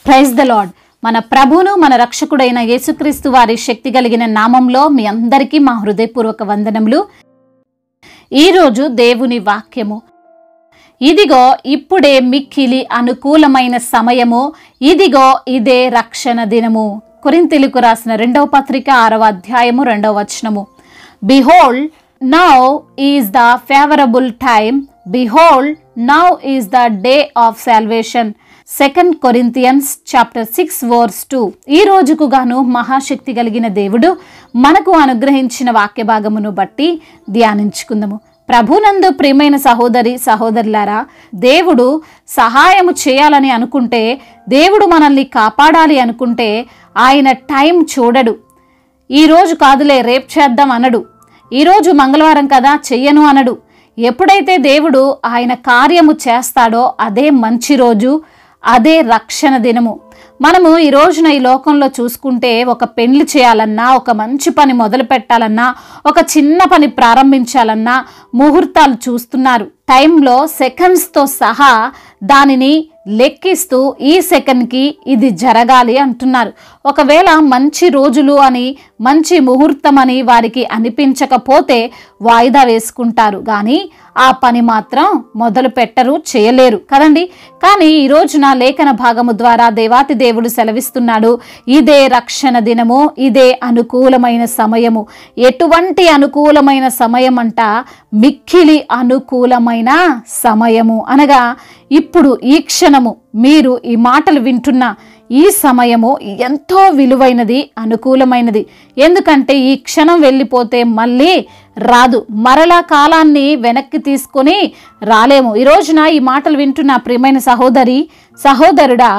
Praise the lord. మన ప్రభువును మన రక్షకుడైన యేసుక్రీస్తు వారి శక్తి కలిగిన నామంలో మీ అందరికీ మా హృదయపూర్వక వందనములు. ఈరోజు దేవుని వాక్యము, ఇదిగో ఇప్పుడే మిక్కిలి అనుకూలమైన సమయము, ఇదిగో ఇదే రక్షణ దినము. కొరింథీయులకు రాసిన 2వ పత్రిక 6వ అధ్యాయము 2వ వచనము. Behold, now is the favorable time. Behold, now is the day of salvation. 2 Corinthians chapter 6 verse 2. ఈ రోజుకు గాను మహాశక్తి కలిగిన దేవుడు మనకు అనుగ్రహించిన వాక్య భాగమును బట్టి ధ్యానించుకుందాము. ప్రభునందు ప్రియమైన సహోదరి సహోదరులారా, దేవుడు సహాయము చేయాలని అనుకుంటే, దేవుడు మనల్ని కాపాడాలి అనుకుంటే ఆయన టైం చూడడు. ఈరోజు కాదులే రేపు చేద్దాం అనడు. ఈరోజు మంగళవారం కదా చెయ్యను అనడు. ఎప్పుడైతే దేవుడు ఆయన కార్యము చేస్తాడో అదే మంచి రోజు, అదే రక్షణ దినము. మనము ఈ రోజున ఈ లోకంలో చూసుకుంటే, ఒక పెళ్లి చేయాలన్నా, ఒక మంచి పని మొదలు పెట్టాలన్నా, ఒక చిన్న పని ప్రారంభించాలన్నా ముహూర్తాలు చూస్తున్నారు. టైంలో సెకండ్స్తో సహా దానిని లెక్కిస్తూ ఈ సెకండ్కి ఇది జరగాలి అంటున్నారు. ఒకవేళ మంచి రోజులు అని, మంచి ముహూర్తం అని వారికి అనిపించకపోతే వాయిదా వేసుకుంటారు, కానీ ఆ పని మాత్రం మొదలు పెట్టరు, చేయలేరు కదండి. కానీ ఈ రోజున లేఖన భాగము ద్వారా దేవాతి దేవుడు సెలవిస్తున్నాడు, ఇదే రక్షణ దినము, ఇదే అనుకూలమైన సమయము. ఎటువంటి అనుకూలమైన సమయం అంట? మిక్కిలి అనుకూలమైన సమయము. అనగా ఇప్పుడు ఈ క్షణము మీరు ఈ మాటలు వింటున్న ఈ సమయము ఎంతో విలువైనది, అనుకూలమైనది. ఎందుకంటే ఈ క్షణం వెళ్ళిపోతే మళ్ళీ రాదు. మరలా కాలాన్ని వెనక్కి తీసుకొని రాలేము. ఈ రోజున ఈ మాటలు వింటున్న ప్రియమైన సహోదరి సహోదరుడా,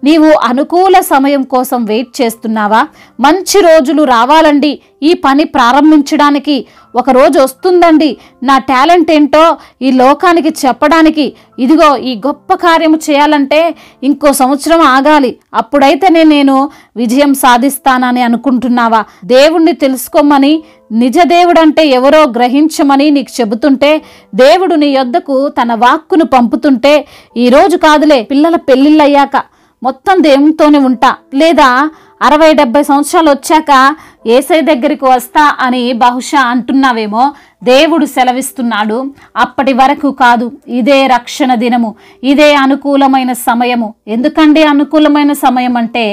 నీవు అనుకూల సమయం కోసం వెయిట్ చేస్తున్నావా? మంచి రోజులు రావాలండి, ఈ పని ప్రారంభించడానికి ఒక రోజు వస్తుందండి, నా టాలెంట్ ఏంటో ఈ లోకానికి చెప్పడానికి, ఇదిగో ఈ గొప్ప కార్యము చేయాలంటే ఇంకో సంవత్సరం ఆగాలి, అప్పుడైతేనే నేను విజయం సాధిస్తానని అనుకుంటున్నావా? దేవుణ్ణి తెలుసుకోమని, నిజ దేవుడంటే ఎవరో గ్రహించమని నీకు చెబుతుంటే, దేవుడు నీ యొద్దకు తన వాక్కును పంపుతుంటే, ఈరోజు కాదులే పిల్లల పెళ్ళిళ్ళయ్యాక మొత్తం దేవునితోనే ఉంటా, లేదా 60-70 సంవత్సరాలు వచ్చాక యేసయ్య దగ్గరికి వస్తా అని బహుశా అంటున్నావేమో. దేవుడు సెలవిస్తున్నాడు, అప్పటి వరకు కాదు, ఇదే రక్షణ దినము, ఇదే అనుకూలమైన సమయము. ఎందుకండి అనుకూలమైన సమయం అంటే?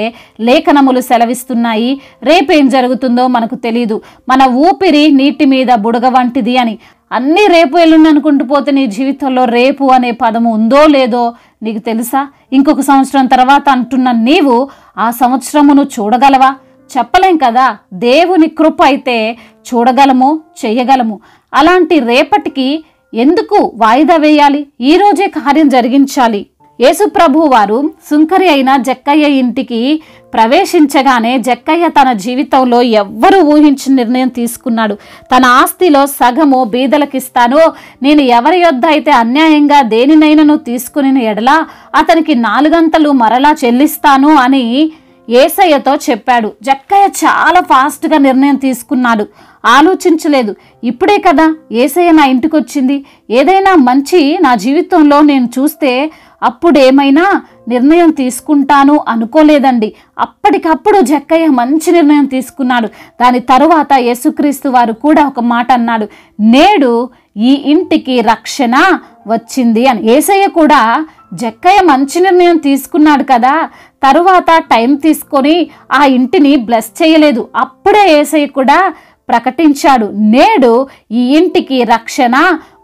లేఖనములు సెలవిస్తున్నాయి, రేపేం జరుగుతుందో మనకు తెలియదు. మన ఊపిరి నీటి మీద బుడగ వంటిది అని. అన్నీ రేపు ఎల్లుండి అనుకుంటూ పోతే నీ జీవితంలో రేపు అనే పదము ఉందో లేదో నీకు తెలుసా? ఇంకొక సంవత్సరం తర్వాత అంటున్న నీవు ఆ సంవత్సరమును చూడగలవా? చెప్పలేం కదా. దేవుని కృప అయితే చూడగలము, చెయ్యగలము. అలాంటి రేపటికి ఎందుకు వాయిదా వేయాలి? ఈరోజే కార్యం జరిగించాలి. యేసు ప్రభువు వారు సుంకరి అయిన జక్కయ్య ఇంటికి ప్రవేశించగానే జక్కయ్య తన జీవితంలో ఎవ్వరూ ఊహించిన నిర్ణయం తీసుకున్నాడు. తన ఆస్తిలో సగము బీదలకిస్తాను, నేను ఎవరి యొద్ద అయితే అన్యాయంగా దేనినైనాను తీసుకుని ఎడలా అతనికి 4 గంటలు మరలా చెల్లిస్తాను అని యేసయ్యతో చెప్పాడు. జక్కయ్య చాలా ఫాస్ట్గా నిర్ణయం తీసుకున్నాడు, ఆలోచించలేదు. ఇప్పుడే కదా యేసయ్య నా ఇంటికి వచ్చింది, ఏదైనా మంచి నా జీవితంలో నేను చూస్తే అప్పుడేమైనా నిర్ణయం తీసుకుంటాను అనుకోలేదండి. అప్పటికప్పుడు జక్కయ్య మంచి నిర్ణయం తీసుకున్నాడు. దాని తరువాత యేసుక్రీస్తు వారు కూడా ఒక మాట అన్నాడు, నేడు ఈ ఇంటికి రక్షణ వచ్చింది అని. యేసయ్య కూడా జక్కయ్య మంచి నిర్ణయం తీసుకున్నాడు కదా, తరువాత టైం తీసుకొని ఆ ఇంటిని బ్లెస్ చేయలేదు. అప్పుడే యేసయ్య కూడా ప్రకటించాడు, నేడు ఈ ఇంటికి రక్షణ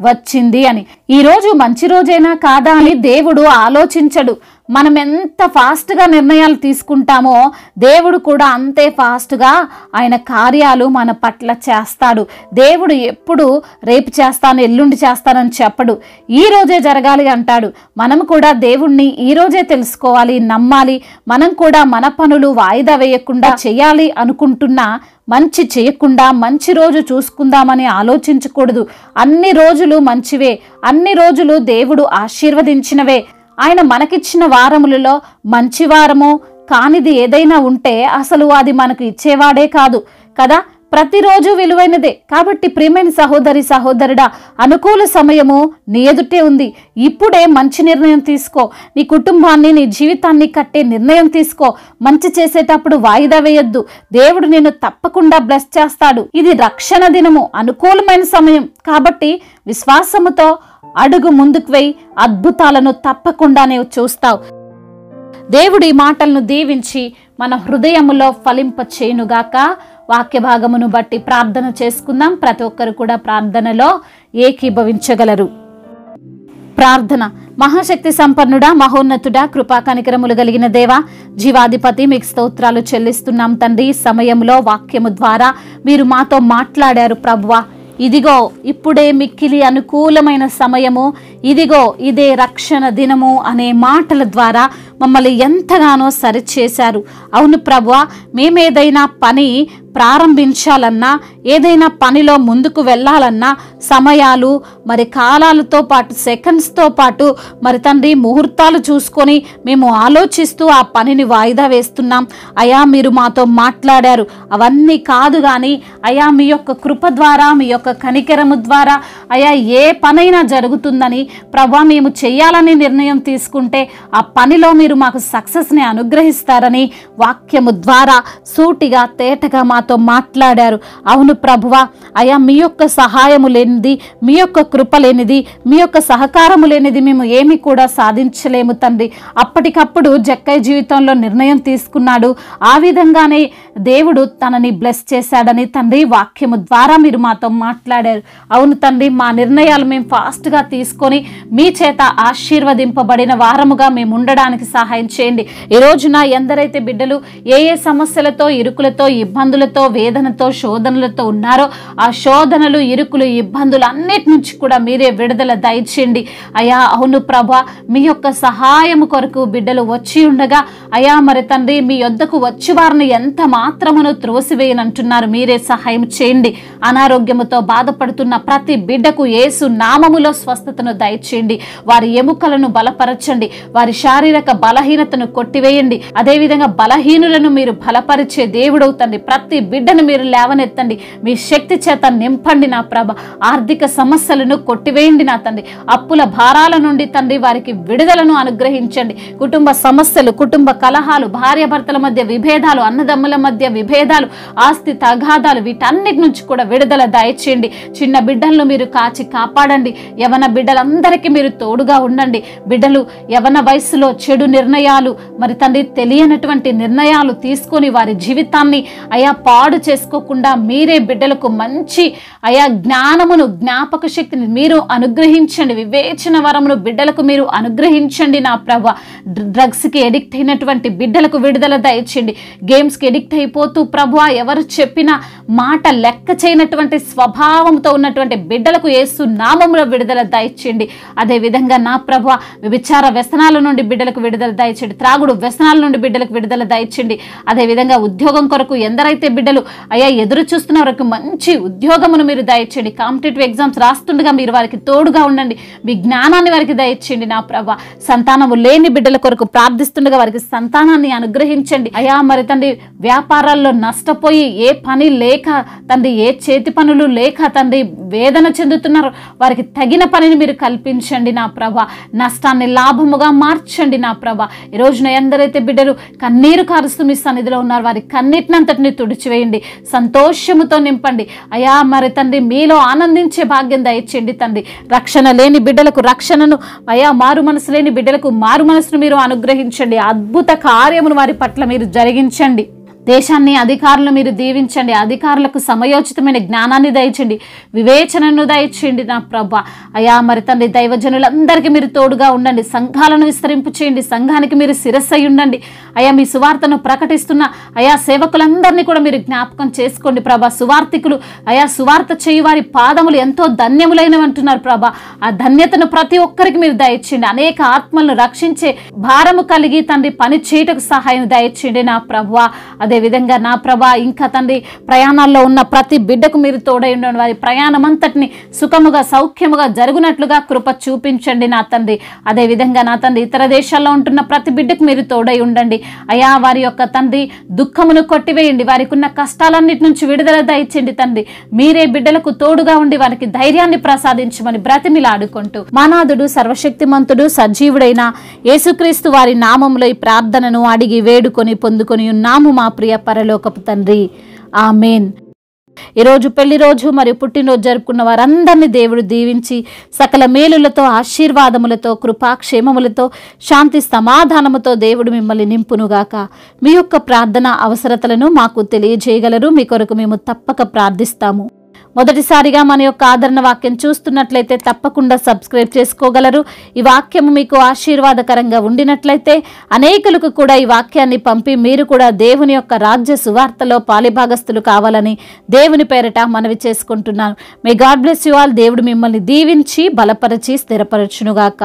వచ్చింది అని. ఈరోజు మంచి రోజైనా కాదా అని దేవుడు ఆలోచించడు. మనం ఎంత ఫాస్ట్గా నిర్ణయాలు తీసుకుంటామో దేవుడు కూడా అంతే ఫాస్ట్గా ఆయన కార్యాలు మన పట్ల చేస్తాడు. దేవుడు ఎప్పుడు రేపు చేస్తాను, ఎల్లుండి చేస్తానని చెప్పడు, ఈ రోజే జరగాలి అంటాడు. మనం కూడా దేవుణ్ణి ఈరోజే తెలుసుకోవాలి, నమ్మాలి. మనం కూడా మన పనులు వాయిదా వేయకుండా చేయాలి అనుకుంటున్నా మంచి చేయకుండా మంచి రోజు చూసుకుందామని ఆలోచించకూడదు. అన్ని రోజులు మంచివే, అన్ని రోజులు దేవుడు ఆశీర్వదించినవే. ఆయన మనకిచ్చిన వారములలో మంచి వారము కానిది ఏదైనా ఉంటే అసలు అది మనకు ఇచ్చేవాడే కాదు కదా. ప్రతిరోజు విలువైనదే. కాబట్టి ప్రియమైన సహోదరి సహోదరుడా, అనుకూల సమయము నీ ఎదుటే ఉంది. ఇప్పుడే మంచి నిర్ణయం తీసుకో. నీ కుటుంబాన్ని, నీ జీవితాన్ని కట్టే నిర్ణయం తీసుకో. మంచి చేసేటప్పుడు వాయిదా వేయొద్దు. దేవుడు నిన్ను తప్పకుండా బ్లెస్ చేస్తాడు. ఇది రక్షణ దినము, అనుకూలమైన సమయం. కాబట్టి విశ్వాసముతో అడుగు ముందుకు వేయి. అద్భుతాలను తప్పకుండా నీవు చూస్తావు. దేవుడు ఈ మాటలను దీవించి మన హృదయములో ఫలింప చేయునుగాక. వాక్య భాగమును బట్టి ప్రార్థన చేసుకుందాం. ప్రతి ఒక్కరు కూడా ప్రార్థనలో ఏకీభవించగలరు. ప్రార్థన. మహాశక్తి సంపన్నుడా, మహోన్నతుడా, కృపా కనికరములు కలిగిన దేవా, జీవాధిపతి, మీకు స్తోత్రాలు చెల్లిస్తున్నాం తండ్రి. సమయంలో వాక్యము ద్వారా మీరు మాతో మాట్లాడారు ప్రభువా. ఇదిగో ఇప్పుడే మిక్కిలి అనుకూలమైన సమయము, ఇదిగో ఇదే రక్షణ దినము అనే మాటల ద్వారా మమ్మల్ని ఎంతగానో సరిచేశారు. అవును ప్రభువా, మేమేదైనా పని ప్రారంభించాలన్నా, ఏదైనా పనిలో ముందుకు వెళ్ళాలన్నా సమయాలు, మరి కాలాలతో పాటు, సెకండ్స్తో పాటు మరి తండ్రి ముహూర్తాలు చూసుకొని మేము ఆలోచిస్తూ ఆ పనిని వాయిదా వేస్తున్నాం. అయా మీరు మాతో మాట్లాడారు. అవన్నీ కాదు కానీ అయా మీ యొక్క కృప ద్వారా, మీ యొక్క కనికరము ద్వారా అయా ఏ పనైనా జరుగుతుందని ప్రభా మేము చెయ్యాలని నిర్ణయం తీసుకుంటే ఆ పనిలో మీరు మాకు సక్సెస్ని అనుగ్రహిస్తారని వాక్యము ద్వారా సూటిగా తేటగా మాతో మాట్లాడారు. అవును ప్రభువా, అయా మీ యొక్క సహాయము లేనిది, మీ యొక్క కృప లేనిది, మీ యొక్క సహకారము లేనిది మేము ఏమి కూడా సాధించలేము తండ్రి. అప్పటికప్పుడు జక్కయ్య జీవితంలో నిర్ణయం తీసుకున్నాడు. ఆ విధంగానే దేవుడు తనని బ్లెస్ చేశాడని తండ్రి వాక్యము ద్వారా మీరు మాతో మాట్లాడారు. అవును తండ్రి, మా నిర్ణయాలు మేము ఫాస్ట్గా తీసుకొని మీ చేత ఆశీర్వదింపబడిన వారముగా మేము ఉండడానికి సహాయం చేయండి. ఈ రోజున ఎందరైతే బిడ్డలు ఏ ఏ సమస్యలతో, ఇరుకులతో, ఇబ్బందులతో, వేదనతో, శోధనలతో ఉన్నారో ఆ శోధనలు, ఇరుకులు, ఇబ్బందులు అన్నిటి నుంచి కూడా మీరే విడుదల దయచేయండి అయా. అవును ప్రభా, మీ యొక్క సహాయము కొరకు బిడ్డలు వచ్చి ఉండగా అయా మరి తండ్రి మీ యొద్దకు వచ్చి వారిని ఎంత మాత్రమును త్రోసివేయనంటున్నారు. మీరే సహాయం చేయండి. అనారోగ్యముతో బాధపడుతున్న ప్రతి బిడ్డకు యేసు నామములో స్వస్థతను దయచేయండి. వారి ఎముకలను బలపరచండి. వారి శారీరక బలహీనతను కొట్టివేయండి. అదేవిధంగా బలహీనులను మీరు బలపరిచే దేవుడవుతండి. ప్రతి బిడ్డను మీరు లేవనెత్తండి. మీ శక్తి చేత నింపండి నా ప్రభ. ఆర్థిక సమస్యలను కొట్టివేయండి నా తండ్రి. అప్పుల భారాల నుండి తండ్రి వారికి విడుదలను అనుగ్రహించండి. కుటుంబ సమస్యలు, కుటుంబ కలహాలు, భార్యాభర్తల మధ్య విభేదాలు, అన్నదమ్ముల మధ్య విభేదాలు, ఆస్తి తగాదాలు, వీటన్నిటి నుంచి కూడా విడుదల దయచేయండి. చిన్న బిడ్డలను మీరు కాచి కాపాడండి. యవన బిడ్డలందరికీ మీరు తోడుగా ఉండండి. బిడ్డలు యవన వయసులో చెడు నిర్ణయాలు, మరి తండ్రి తెలియనటువంటి నిర్ణయాలు తీసుకొని వారి జీవితాన్ని అయా పాడు చేసుకోకుండా మీరే బిడ్డలకు మంచి అయా జ్ఞానమును, జ్ఞాపక శక్తిని మీరు అనుగ్రహించండి. వివేచన వరమును బిడ్డలకు మీరు అనుగ్రహించండి నా ప్రభ. డ్రగ్స్కి ఎడిక్ట్ అయినటువంటి బిడ్డలకు విడుదల దయచేయండి. గేమ్స్కి ఎడిక్ట్ అయిపోతూ ప్రభు ఎవరు చెప్పిన మాట లెక్క చేయనటువంటి స్వభావంతో ఉన్నటువంటి బిడ్డలకు యేసు నామములో విడుదల దయచేయండి. అదేవిధంగా నా ప్రభు విచార వ్యసనాల నుండి బిడ్డలకు విడుదల దయచేయండి. త్రాగుడు వ్యసనాల నుండి బిడ్డలకు విడుదల దయచేయండి. అదేవిధంగా ఉద్యోగం కొరకు ఎందరైతే బిడ్డలు అయ్యా ఎదురు చూస్తున్న వారికి మంచి ఉద్యోగమును మీరు దయచేయండి. కాంపిటేటివ్ ఎగ్జామ్స్ రాస్తుండగా మీరు వారికి తోడుగా ఉండండి. మీ జ్ఞానాన్ని వారికి దయచేయండి నా ప్రభ. సంతానము లేని బిడ్డల కొరకు ప్రార్థిస్తుండగా వారికి సంతానాన్ని అనుగ్రహించండి అయ్యా. మరి తండ్రి వ్యాపారాల్లో నష్టపోయి ఏ పని లేక తండ్రి, ఏ చేతి పనులు లేక తండ్రి వేదన చెందుతున్నారు, వారికి తగిన పనిని మీరు కల్పించండి నా ప్రభ. నష్టాన్ని లాభముగా మార్చండి నా ప్రభ. ఈ రోజున ఎందరైతే బిడ్డలు కన్నీరు కారుస్తూ మీ సన్నిధిలో ఉన్నారు, వారి కన్నిటినంతటిని తుడిచివేయండి. సంతోషముతో నింపండి అయా. మరి తండ్రి మీలో ఆనందించే భాగ్యం దయచేయండి తండ్రి. రక్షణ లేని బిడ్డలకు రక్షణను అయా, మారు మనసు లేని బిడ్డలకు మారు మనసును మీరు అనుగ్రహించండి. అద్భుత కార్యమును వారి పట్ల మీరు జరిగించండి. దేశాన్ని, అధికారులను మీరు దీవించండి. అధికారులకు సమయోచితమైన జ్ఞానాన్ని దయచేయండి, వివేచనను దయచేయండి నా ప్రభ అయా. మరి తండ్రి దైవజనులందరికీ మీరు తోడుగా ఉండండి. సంఘాలను విస్తరింపు చేయండి. సంఘానికి మీరు శిరస్సై ఉండండి అయా. మీ సువార్తను ప్రకటిస్తున్న అయా సేవకులందరినీ కూడా మీరు జ్ఞాపకం చేసుకోండి ప్రభ. సువార్తికులు అయా, సువార్త చేయి వారి పాదములు ఎంతో ధన్యములైనవి అంటున్నారు ప్రభ. ఆ ధన్యతను ప్రతి ఒక్కరికి మీరు దయచేయండి. అనేక ఆత్మలను రక్షించే భారము కలిగి తండ్రి పని చేయటకు సహాయం దయచేయండి నా ప్రభ. అదే అదేవిధంగా నా ప్రభా ఇంకా తండ్రి ప్రయాణాల్లో ఉన్న ప్రతి బిడ్డకు మీరు తోడై ఉండండి. వారి ప్రయాణం అంతటిని సుఖముగా సౌఖ్యముగా జరుగునట్లుగా కృప చూపించండి నా తండ్రి. అదేవిధంగా నా తండ్రి ఇతర దేశాల్లో ఉంటున్న ప్రతి బిడ్డకు మీరు తోడై ఉండండి అయా. వారి యొక్క తండ్రి దుఃఖమును కొట్టివేయండి, వారికి ఉన్న కష్టాలన్నిటి నుంచి విడుదల దయచేయండి తండ్రి. మీరే బిడ్డలకు తోడుగా ఉండి వారికి ధైర్యాన్ని ప్రసాదించమని బ్రతిమిలాడుకుంటూ మానాథుడు సర్వశక్తిమంతుడు సజీవుడైన యేసుక్రీస్తు వారి నామములో ఈ ప్రార్థనను అడిగి వేడుకొని పొందుకొని ఉన్నాము మా ప్రియ పరలోకపు తండ్రి. ఆమేన్. ఈరోజు పెళ్లి రోజు మరియు పుట్టినరోజు జరుపుకున్న వారందరినీ దేవుడు దీవించి సకల మేలులతో ఆశీర్వాదములతో కృపాక్షేమములతో శాంతి సమాధానముతో దేవుడు మిమ్మల్ని నింపునుగాక. మీ యొక్క ప్రార్థన అవసరతలను మాకు తెలియజేయగలరు. మీ కొరకు మేము తప్పక ప్రార్థిస్తాము. మొదటిసారిగా మన యొక్క ఆదరణ వాక్యం చూస్తున్నట్లయితే తప్పకుండా సబ్స్క్రైబ్ చేసుకోగలరు. ఈ వాక్యము మీకు ఆశీర్వాదకరంగా ఉండినట్లయితే అనేకులకు కూడా ఈ వాక్యాన్ని పంపి మీరు కూడా దేవుని యొక్క రాజ్య సువార్తలో పాలిభాగస్తులు కావాలని దేవుని పేరిట మనవి చేసుకుంటున్నాను. May God bless you all. దేవుడు మిమ్మల్ని దీవించి బలపరిచి స్థిరపరచునుగాక.